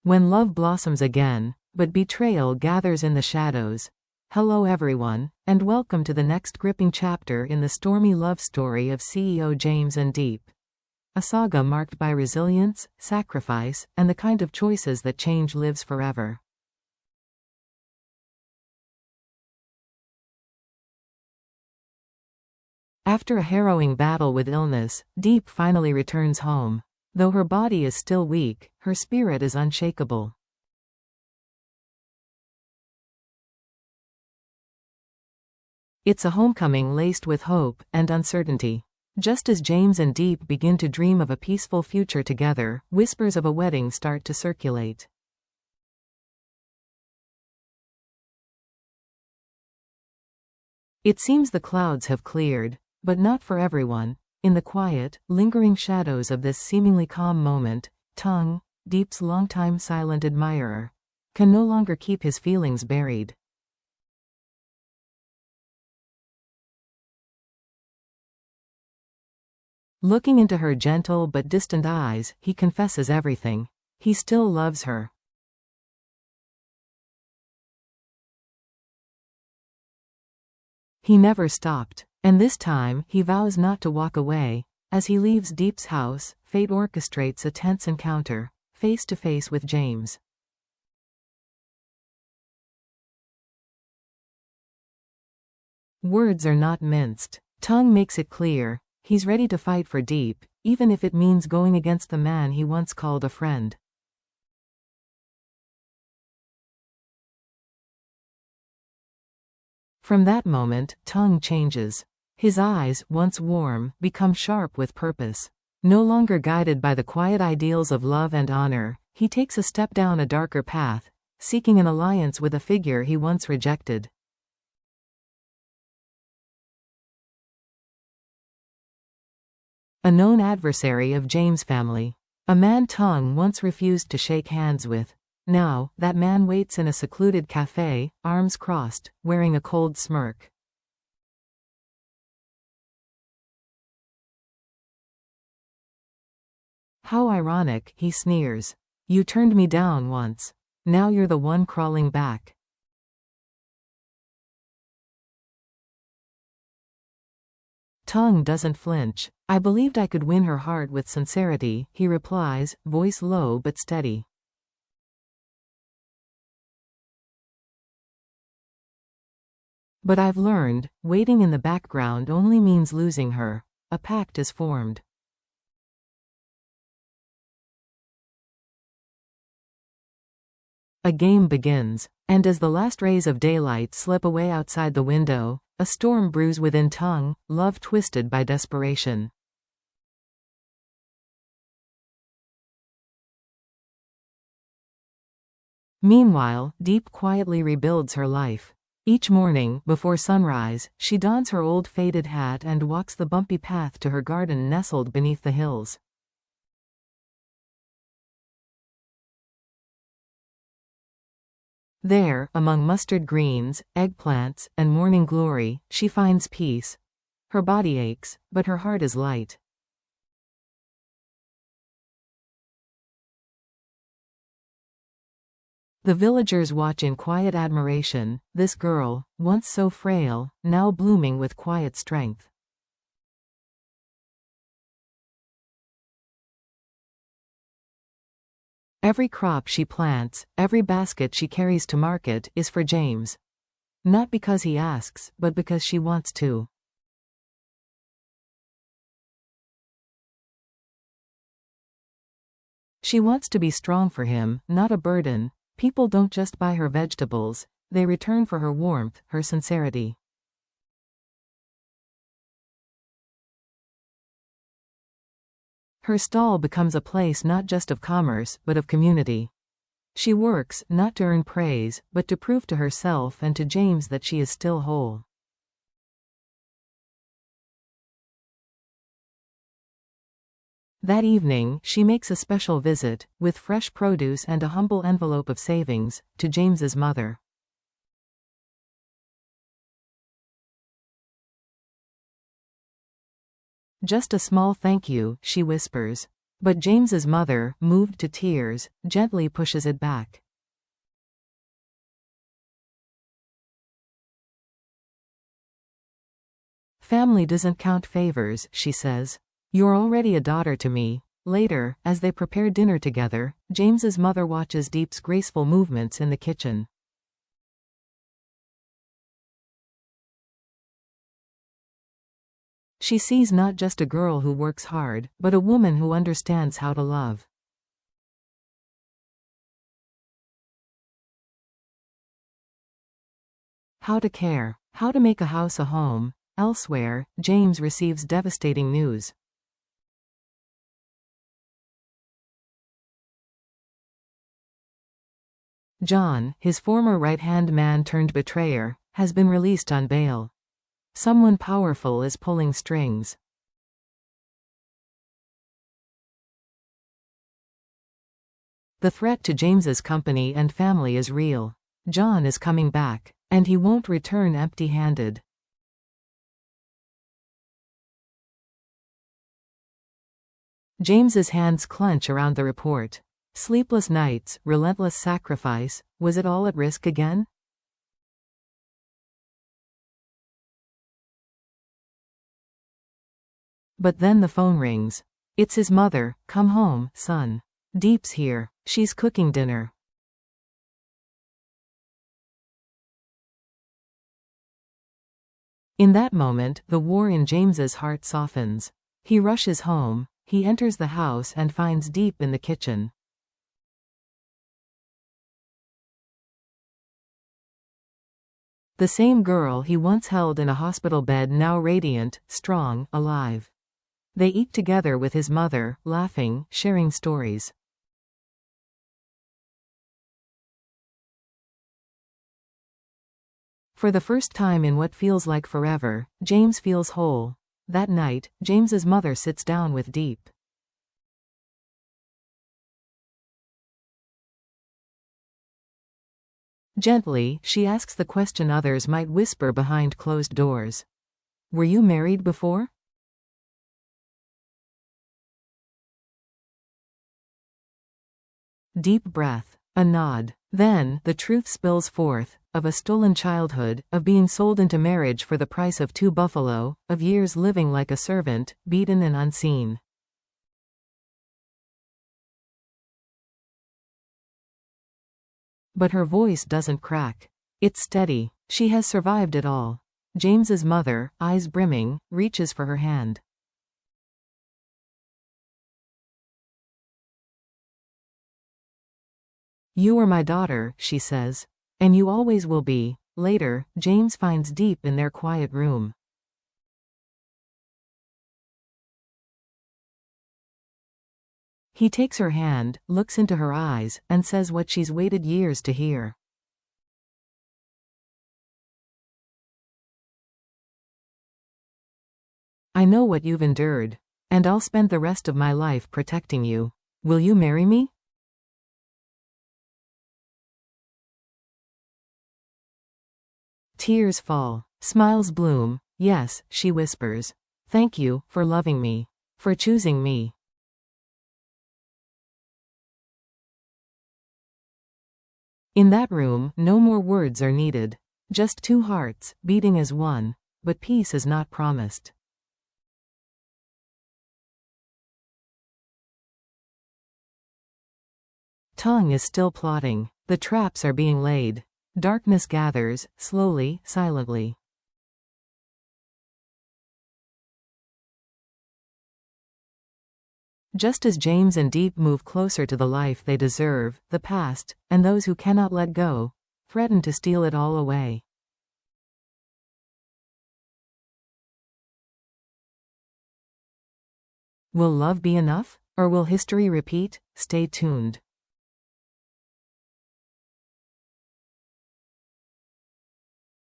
When love blossoms again, but betrayal gathers in the shadows. Hello everyone, and welcome to the next gripping chapter in the stormy love story of CEO James and Diep. A saga marked by resilience, sacrifice, and the kind of choices that change lives forever. After a harrowing battle with illness, Diep finally returns home. Though her body is still weak, her spirit is unshakable. It's a homecoming laced with hope and uncertainty. Just as James and Diep begin to dream of a peaceful future together, whispers of a wedding start to circulate. It seems the clouds have cleared, but not for everyone. In the quiet, lingering shadows of this seemingly calm moment, Tung, Diep's longtime silent admirer, can no longer keep his feelings buried. Looking into her gentle but distant eyes, he confesses everything. He still loves her. He never stopped, and this time he vows not to walk away. As he leaves Diep's house, fate orchestrates a tense encounter, face to face with James. Words are not minced. Tung makes it clear, he's ready to fight for Diep, even if it means going against the man he once called a friend. From that moment, Tung changes. His eyes, once warm, become sharp with purpose. No longer guided by the quiet ideals of love and honor, he takes a step down a darker path, seeking an alliance with a figure he once rejected. A known adversary of James' family. A man Tung once refused to shake hands with. Now, that man waits in a secluded cafe, arms crossed, wearing a cold smirk. How ironic, he sneers. You turned me down once. Now you're the one crawling back. Tung doesn't flinch. I believed I could win her heart with sincerity, he replies, voice low but steady. But I've learned, waiting in the background only means losing her. A pact is formed. A game begins, and as the last rays of daylight slip away outside the window, a storm brews within Tung, love twisted by desperation. Meanwhile, Diep quietly rebuilds her life. Each morning, before sunrise, she dons her old faded hat and walks the bumpy path to her garden nestled beneath the hills. There, among mustard greens, eggplants, and morning glory, she finds peace. Her body aches, but her heart is light. The villagers watch in quiet admiration, this girl, once so frail, now blooming with quiet strength. Every crop she plants, every basket she carries to market, is for James. Not because he asks, but because she wants to. She wants to be strong for him, not a burden. People don't just buy her vegetables, they return for her warmth, her sincerity. Her stall becomes a place not just of commerce, but of community. She works, not to earn praise, but to prove to herself and to James that she is still whole. That evening, she makes a special visit, with fresh produce and a humble envelope of savings, to James's mother. Just a small thank you, she whispers. But James's mother, moved to tears, gently pushes it back. Family doesn't count favors, she says. You're already a daughter to me. Later, as they prepare dinner together, James's mother watches Diep's graceful movements in the kitchen. She sees not just a girl who works hard, but a woman who understands how to love. How to care. How to make a house a home. Elsewhere, James receives devastating news. John, his former right-hand man turned betrayer, has been released on bail. Someone powerful is pulling strings. The threat to James's company and family is real. John is coming back, and he won't return empty-handed. James's hands clench around the report. Sleepless nights, relentless sacrifice, was it all at risk again? But then the phone rings. It's his mother. Come home, son. Diep's here. She's cooking dinner. In that moment, the war in James's heart softens. He rushes home. He enters the house and finds Diep in the kitchen. The same girl he once held in a hospital bed, now radiant, strong, alive. They eat together with his mother, laughing, sharing stories. For the first time in what feels like forever, James feels whole. That night, James's mother sits down with Diep. Gently, she asks the question others might whisper behind closed doors. Were you married before? Deep breath. A nod. Then, the truth spills forth, of a stolen childhood, of being sold into marriage for the price of 2 buffalo, of years living like a servant, beaten and unseen. But her voice doesn't crack. It's steady. She has survived it all. James's mother, eyes brimming, reaches for her hand. You are my daughter, she says. And you always will be. Later, James finds Diep in their quiet room. He takes her hand, looks into her eyes, and says what she's waited years to hear. I know what you've endured. And I'll spend the rest of my life protecting you. Will you marry me? Tears fall. Smiles bloom. Yes, she whispers. Thank you, for loving me. For choosing me. In that room, no more words are needed. Just 2 hearts, beating as one. But peace is not promised. Tung is still plotting. The traps are being laid. Darkness gathers, slowly, silently. Just as James and Diep move closer to the life they deserve, the past, and those who cannot let go, threaten to steal it all away. Will love be enough? Or will history repeat? Stay tuned.